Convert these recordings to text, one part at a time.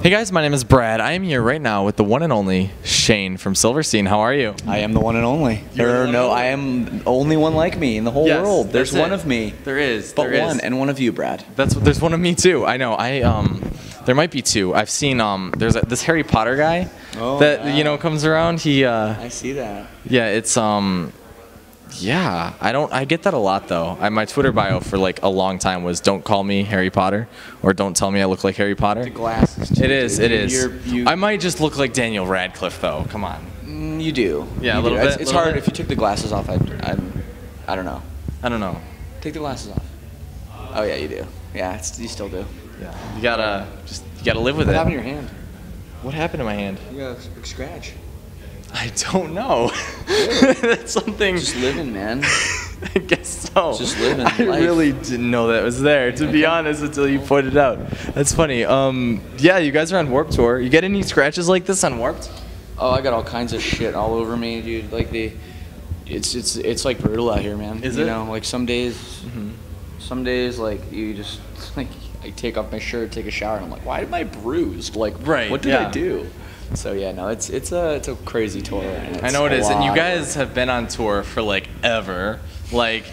Hey guys, my name is Brad. I am here right now with the one and only Shane from Silverstein. How are you? I am the one and only. I am the only one like me in the whole world. There's one of me. There is. But one, and one of you, Brad. There's one of me too. I know. There might be two. I've seen there's this Harry Potter guy comes around. I see that. Yeah, it's yeah, I get that a lot though. My Twitter bio for like a long time was "Don't call me Harry Potter" or "Don't tell me I look like Harry Potter." The glasses. Too, it is. I might just look like Daniel Radcliffe though. Come on. You do. Yeah, you a little do. bit. It's hard if you took the glasses off. I don't know. I don't know. Take the glasses off. Oh yeah, you do. Yeah, you still do. Yeah. You gotta live with it. What happened to your hand? What happened to my hand? You got a big scratch. I don't know. That's something. Just living, man. I guess so. Just living I life. really didn't know that was there, to be honest, until you pointed it out. That's funny. Yeah, you guys are on Warped Tour. You get any scratches like this on Warped? Oh, I got all kinds of shit all over me, dude. Like it's like brutal out here, man. Is it? You know, like some days, like you just like I take off my shirt, take a shower, and I'm like, why am I bruised? Like, what did I do? So yeah, no, it's a crazy tour. And I know it is, and you guys have been on tour for like ever. Like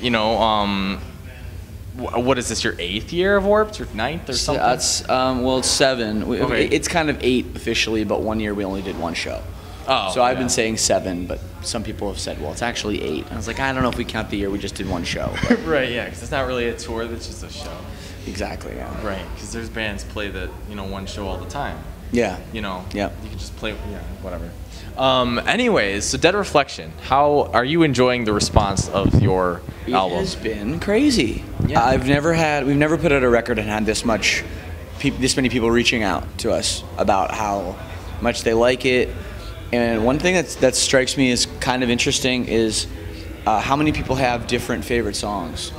what is this? Your 8th year of Warped, or 9th, or something? That's well, it's 7. Okay. It's kind of 8 officially, but 1 year we only did 1 show. Oh. So I've been saying 7, but some people have said, well, it's actually 8. And I was like, I don't know if we count the year we just did 1 show. Right. Yeah, because it's not really a tour. That's just a show. Exactly. Yeah. Right. Because there's bands play that 1 show all the time. Yeah. Yeah. You can just play, whatever. Anyways, so Dead Reflection, how are you enjoying the response of your album? It has been crazy. Yeah. We've never put out a record and had this many people reaching out to us about how much they like it. And one thing that strikes me as kind of interesting is how many people have different favorite songs.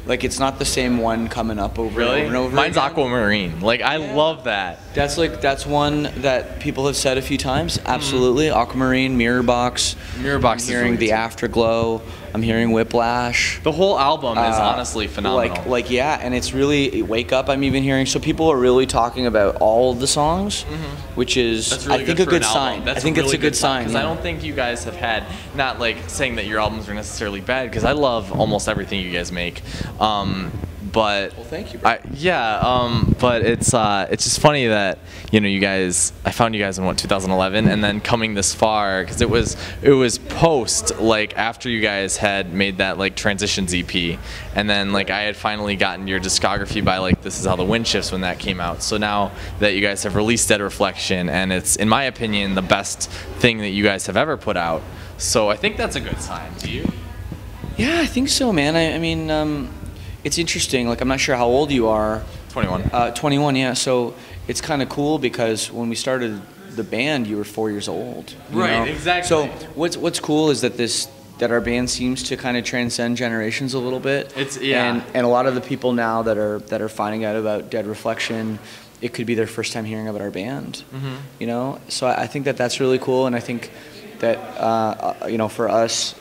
Like, it's not the same one coming up over and over. Mine's again. Aquamarine. Like, I love that. That's one that people have said a few times. Absolutely. Aquamarine, Mirrorbox. Mirrorbox. I'm hearing The Afterglow. I'm hearing Whiplash. The whole album is honestly phenomenal. Yeah, and it's really Wake Up. I'm even hearing. So people are really talking about all of the songs, which is really I think a good sign. I think it's a good sign because I don't think you guys have had, not like saying that your albums are necessarily bad, because I love almost everything you guys make. But well, thank you. But it's just funny that I found you guys in 2011, and then coming this far, because it was post, like, after you guys had made that like Transitions EP, and then like I had finally gotten your discography by like This Is How the Wind Shifts when that came out. So now that you guys have released Dead Reflection, and it's, in my opinion, the best thing that you guys have ever put out. So I think that's a good sign. Do you? Yeah, I think so, man. I mean, it's interesting. Like, I'm not sure how old you are. 21. 21, yeah. So it's kind of cool because when we started the band, you were 4 years old. Right, exactly. So what's cool is that our band seems to kind of transcend generations a little bit. And a lot of the people now that are finding out about Dead Reflection, it could be their first time hearing about our band. So I think that's really cool, and I think that for us,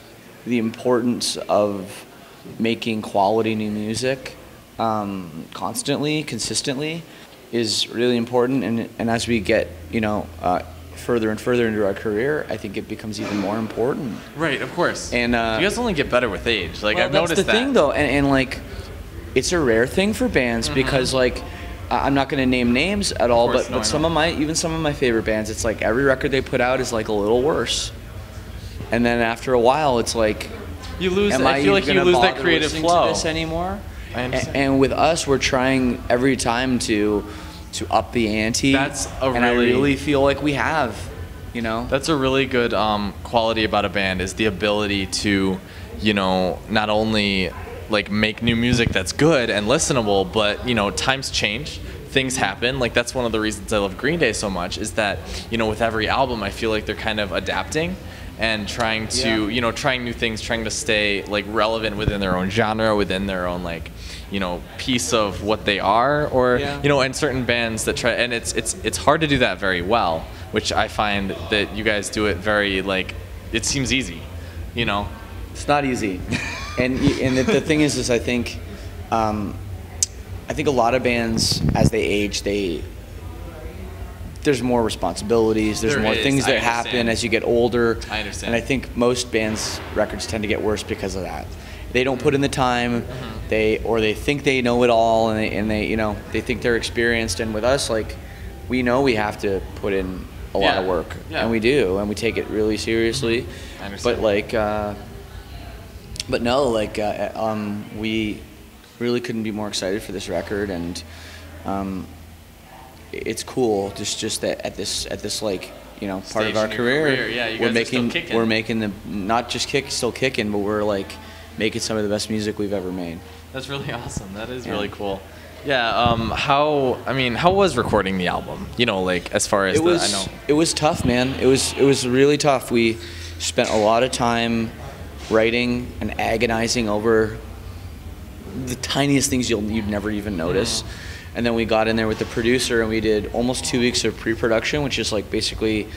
the importance of making quality new music constantly, consistently, is really important. And as we get further and further into our career, I think it becomes even more important. Right, of course. And you guys only get better with age. Like, I've noticed that. That's the thing, though, and like, it's a rare thing for bands because like, I'm not going to name names at all, but some of my favorite bands, it's like every record they put out is like a little worse, and then after a while, it's like, you lose. I feel like you lose that creative flow. To this anymore? I understand. And with us, we're trying every time to up the ante. And I really feel like we have, That's a really good quality about a band, is the ability to, not only like make new music that's good and listenable, but times change. Things happen. Like, that's one of the reasons I love Green Day so much, is that with every album I feel like they're kind of adapting and trying to trying new things, trying to stay like relevant within their own genre, within their own like piece of what they are, or and certain bands that try, and it's hard to do that very well, which I find that you guys do it very, like, it seems easy. It's not easy. and the thing is I think a lot of bands, as they age, there's more responsibilities, there's more things that happen as you get older. I understand. And I think most bands' records tend to get worse because of that. They don't put in the time, they think they know it all, and they you know, they think they're experienced. And with us, like, we know we have to put in a lot of work, and we do, and we take it really seriously. I understand. But like, but no, like, we really couldn't be more excited for this record, and it's cool. Just that at this like, you know, part of our career, we're making the not just still kicking, but we're like making some of the best music we've ever made. That's really awesome. That is really cool. Yeah. How was recording the album? You know, like, as far as it was tough, man. It was really tough. We spent a lot of time writing and agonizing over the tiniest things you'd never even notice. And then we got in there with the producer, and we did almost 2 weeks of pre-production, which is like basically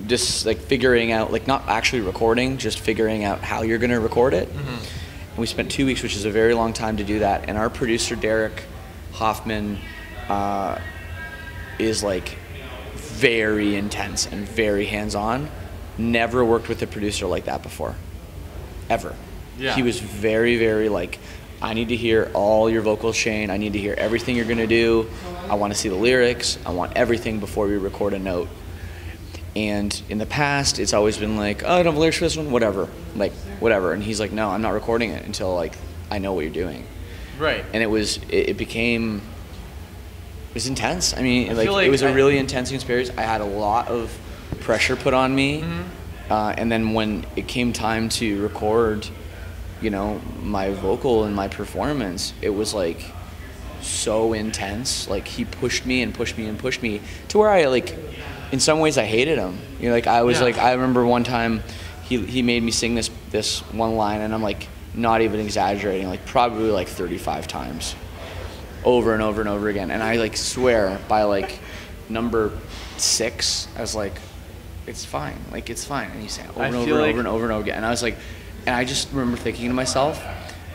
just like figuring out, like, not actually recording, just figuring out how you're going to record it. And we spent 2 weeks, which is a very long time to do that. And our producer, Derek Hoffman, is like very intense and very hands-on. Never worked with a producer like that before, ever. Yeah. He was very, very like, I need to hear all your vocals, Shane. I need to hear everything you're gonna do. I want to see the lyrics. I want everything before we record a note. And in the past, it's always been like, oh, I don't have lyrics for this one, whatever, like, whatever. And he's like, no, I'm not recording it until, like, I know what you're doing. Right. And it was intense. I mean, it was a really intense experience. I had a lot of pressure put on me. And then when it came time to record, you know, my vocal and my performance, it was like so intense. Like, he pushed me and pushed me and pushed me to where I, like, in some ways I hated him. You know, like, I was like, I remember one time he made me sing this one line, and I'm like, not even exaggerating, like probably like 35 times over and over and over again. And I like swear by like number 6, I was like, it's fine, like, it's fine. And he sang it over and over and over and over again. And I was like, and I just remember thinking to myself,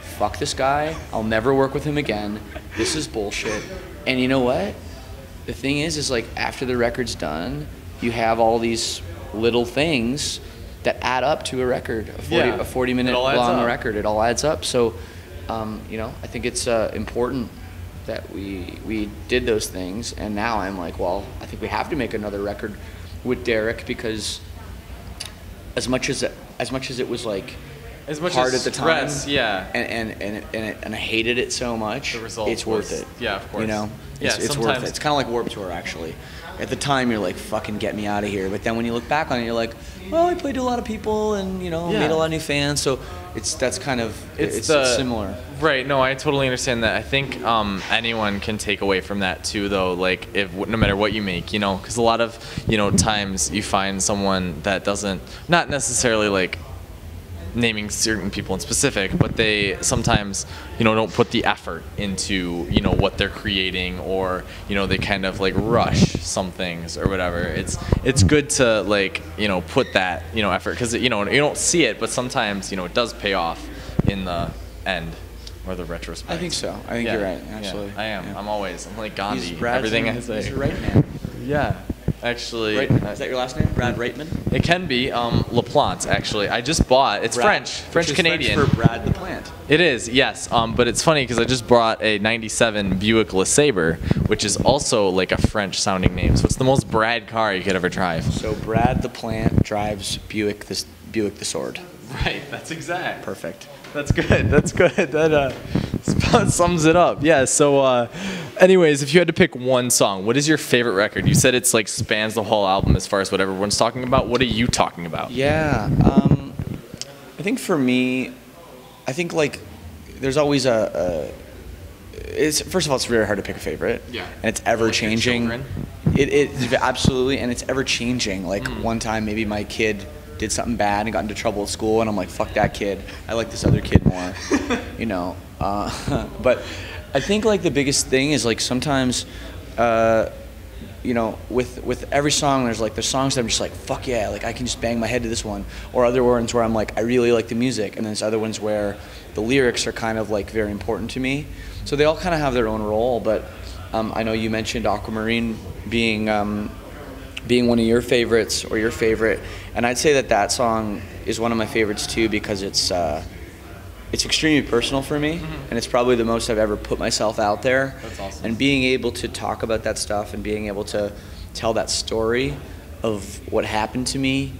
fuck this guy, I'll never work with him again. This is bullshit. And you know what? The thing is like, after the record's done, you have all these little things that add up to a record, a 40-minute long record. It all adds up. So, you know, I think it's important that we did those things. And now I'm like, well, I think we have to make another record with Derek, because as much as it was like hard at the time, and I hated it so much, it's worth it. Yeah, of course. You know, it's worth it. It's kind of like Warped Tour, actually. At the time, you're like, fucking get me out of here. But then when you look back on it, you're like, well, I played to a lot of people, and, you know, made a lot of new fans. So it's similar. Right. No, I totally understand that. I think anyone can take away from that too, though. Like, no matter what you make, you know, because a lot of, you know, times you find someone that doesn't, not necessarily like naming certain people in specific, but they sometimes, you know, don't put the effort into, you know, what they're creating, or, you know, they kind of like rush some things or whatever. It's good to, like, you know, put that, you know, effort, because, you know, you don't see it, but sometimes, you know, it does pay off in the end or the retrospect. I think so. I think you're right, actually. Yeah, I am. Yeah. I'm like Gandhi. Everything I say. He's right, man. Yeah. Actually, is that your last name? Brad Reitman? It can be LaPlante, actually. I just bought, it's French Canadian. French for Brad the Plant. It is, yes. But it's funny because I just bought a '97 Buick LeSabre, which is also like a French sounding name. So it's the most Brad car you could ever drive. So Brad the Plant drives Buick the Sword. Right, that's exact. Perfect. That's good. That's good. That sums it up. Yeah. So, anyways, if you had to pick one song, what is your favorite record? You said it's like spans the whole album as far as what everyone's talking about. What are you talking about? Yeah. I think for me, I think like there's always first of all, it's very hard to pick a favorite. Yeah. And it's ever changing. It absolutely, and it's ever changing. Like one time, maybe my kid did something bad and got into trouble at school, and I'm like, fuck that kid, I like this other kid more. You know, but I think like the biggest thing is like sometimes, you know, with every song, there's songs that I'm just like, fuck yeah, like I can just bang my head to this one, or other ones where I'm like, I really like the music, and then there's other ones where the lyrics are kind of like very important to me. So they all kind of have their own role, but I know you mentioned Aquamarine being one of your favorites or your favorite, and I'd say that song is one of my favorites too because it's extremely personal for me, and it's probably the most I've ever put myself out there. That's awesome. And being able to talk about that stuff and being able to tell that story of what happened to me,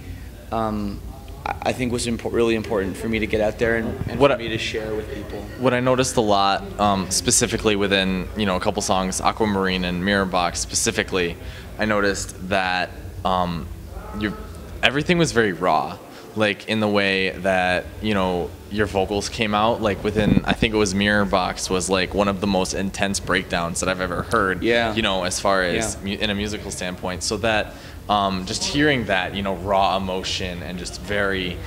I think was really important for me to get out there and for me to share with people. What I noticed a lot, specifically within a couple songs, Aquamarine and Mirror Box specifically, I noticed that everything was very raw. Like in the way that your vocals came out, like within, I think it was Mirror Box was like one of the most intense breakdowns that I've ever heard. Yeah. As far as in a musical standpoint, so that just hearing that raw emotion and just very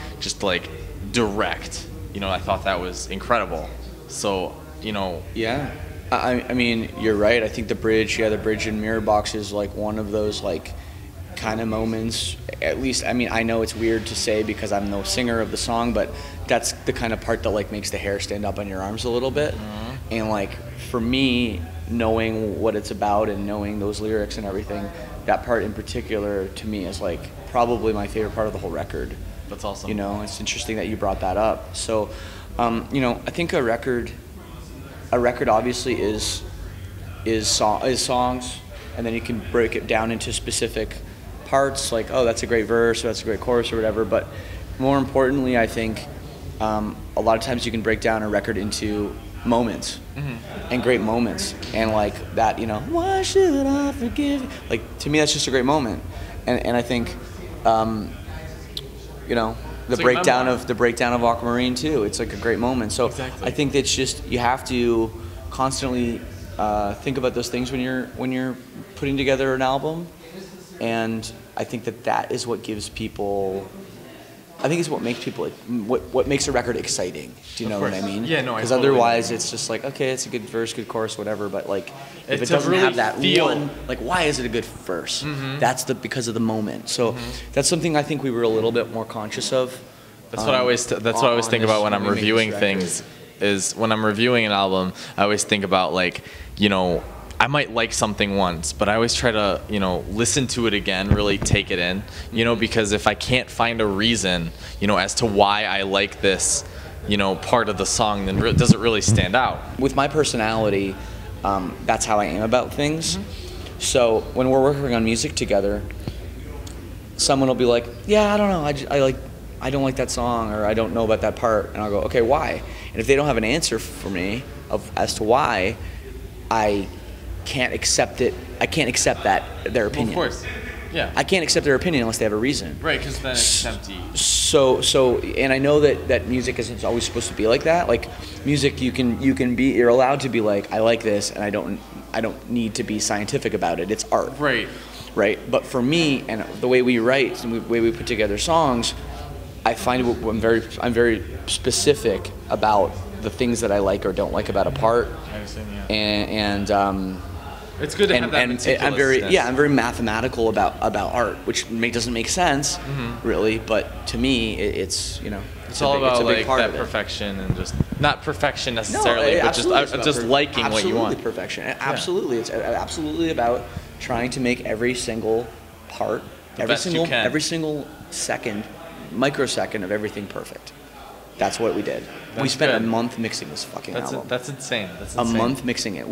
like direct, I thought that was incredible. So yeah. I mean, you're right. I think the bridge in Mirror Box is like one of those like kind of moments, at least. I mean, I know it's weird to say because I'm no singer of the song, but that's the kind of part that like makes the hair stand up on your arms a little bit. And like for me, knowing what it's about and knowing those lyrics and everything, that part in particular to me is like probably my favorite part of the whole record. That's awesome. It's interesting that you brought that up. So I think a record obviously is songs, and then you can break it down into specific parts, like, oh, that's a great verse or that's a great chorus or whatever. But more importantly, I think a lot of times you can break down a record into moments and great moments, and like that, why should I forgive you? Like, to me, that's just a great moment, and I think the breakdown of Aquamarine too, it's like a great moment. So exactly. I think that's just, you have to constantly think about those things when you're putting together an album, and I think that is what gives people, I think it's what makes people, what makes a record exciting. Do you know what I mean? Yeah, no, because otherwise it's just like, okay, it's a good verse, good chorus, whatever, but like if it doesn't really have that one, like, why is it a good verse? That's because of the moment. So that's something I think we were a little bit more conscious of. That's what I always think about when I'm reviewing things. Is when I'm reviewing an album, I always think about like, I might like something once, but I always try to, listen to it again, really take it in, because if I can't find a reason, as to why I like this, part of the song, then it doesn't really stand out. With my personality, that's how I am about things. So when we're working on music together, someone will be like, yeah, I don't know, I don't like that song, or I don't know about that part, and I'll go, okay, why? And if they don't have an answer for me as to why, I can't accept it. I can't accept their opinion. Well, of course, yeah. I can't accept their opinion unless they have a reason. Right, because then it's empty. So, and I know that music isn't always supposed to be like that. Like music, you're allowed to be like, I like this, and I don't need to be scientific about it. It's art. Right. But for me, and the way we write and the way we put together songs, I find I'm very specific about the things that I like or don't like about a part. I understand, yeah. And it's good to have that meticulousness. I'm very mathematical about art, which doesn't make sense really, but to me it's all about like that perfection, and just not perfection necessarily, but just liking what you want. Absolutely perfection. Absolutely, it's absolutely about trying to make every single part, every single second, microsecond of everything perfect. That's what we did. We spent a month mixing this fucking album. That's insane. A month mixing it.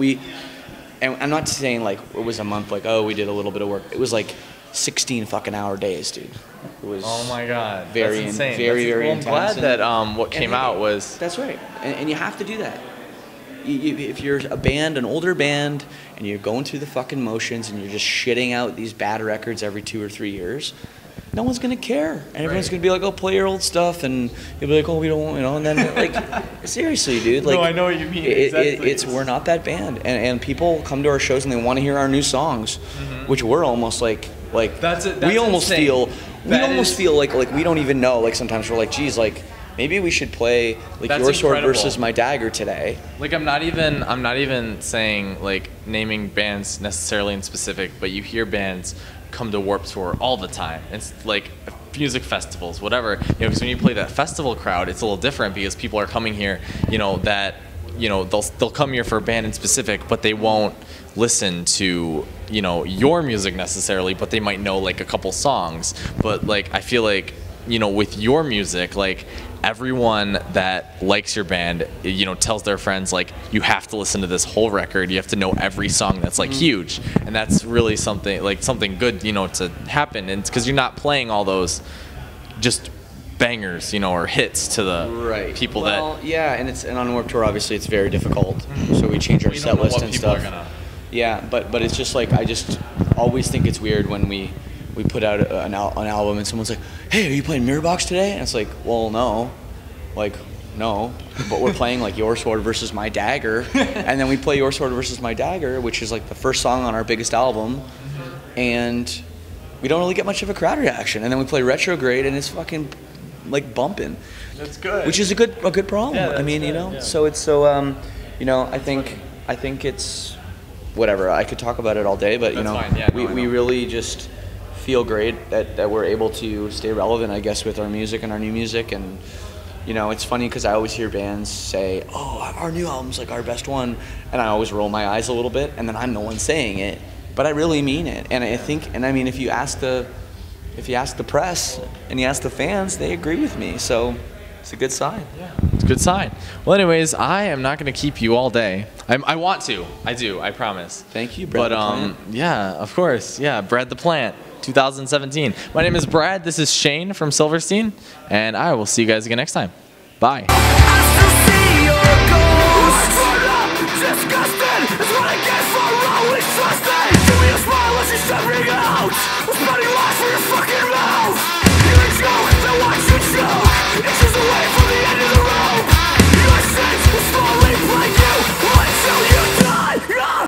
And I'm not saying like it was a month like, oh, we did a little bit of work. It was like 16 fucking hour days, dude. It was, oh my god, very that's insane. Very intense. I'm glad that what came out was. That's right, and you have to do that. If you're a band, an older band, and you're going through the fucking motions and you're just shitting out these bad records every 2 or 3 years, no one's gonna care, and everyone's gonna be like, "Oh, play your old stuff," and you'll be like, "Oh, we don't," and then like, seriously, dude. Like, no, I know what you mean. Exactly. We're not that band, and people come to our shows and they want to hear our new songs, which we're almost like we almost feel like we don't even know. Like sometimes we're like, geez, like maybe we should play like Your Sword versus My Dagger today. Like I'm not even saying like naming bands necessarily in specific, but you hear bands come to Warped Tour all the time. It's like music festivals, whatever. Because when you play that festival crowd, it's a little different because people are coming here, that you know, they'll come here for a band in specific, but they won't listen to, you know, your music necessarily, but they might know like a couple songs. But like I feel like, you know, with your music, like everyone that likes your band, you know, tells their friends like, you have to listen to this whole record, you have to know every song. That's like huge, and that's really something good, you know, to happen. And because you're not playing all those just bangers, you know, or hits to the people that. Yeah, and on Warped Tour, obviously, it's very difficult. So we change our set list and stuff. Yeah, but it's just like I just always think it's weird when we put out an album and someone's like, "Hey, are you playing Mirrorbox today?" And it's like, well, no, but we're playing like Your Sword versus My Dagger, and then we play Your Sword versus My Dagger, which is like the first song on our biggest album, and we don't really get much of a crowd reaction. And then we play Retrograde, and it's fucking like bumping. That's good. Which is a good problem. Yeah, I mean, good, you know, yeah. so it's you know, I think it's whatever. I could talk about it all day, but you know, fine. Yeah, we really just feel great that we're able to stay relevant, I guess, with our music and our new music. And you know, it's funny because I always hear bands say, "Oh, our new album's like our best one," and I always roll my eyes a little bit, and then I'm the one saying it, but I really mean it. And I think, and I mean, if you ask the press and you ask the fans, they agree with me. So it's a good sign. Yeah, it's a good sign. Well, anyways, I am not going to keep you all day. I want to. I do. I promise. Thank you, Brad. But yeah, of course. Yeah, Brad the Plant, 2017. My name is Brad. This is Shane from Silverstein, and I will see you guys again next time. Bye. Out! Spending life for your fucking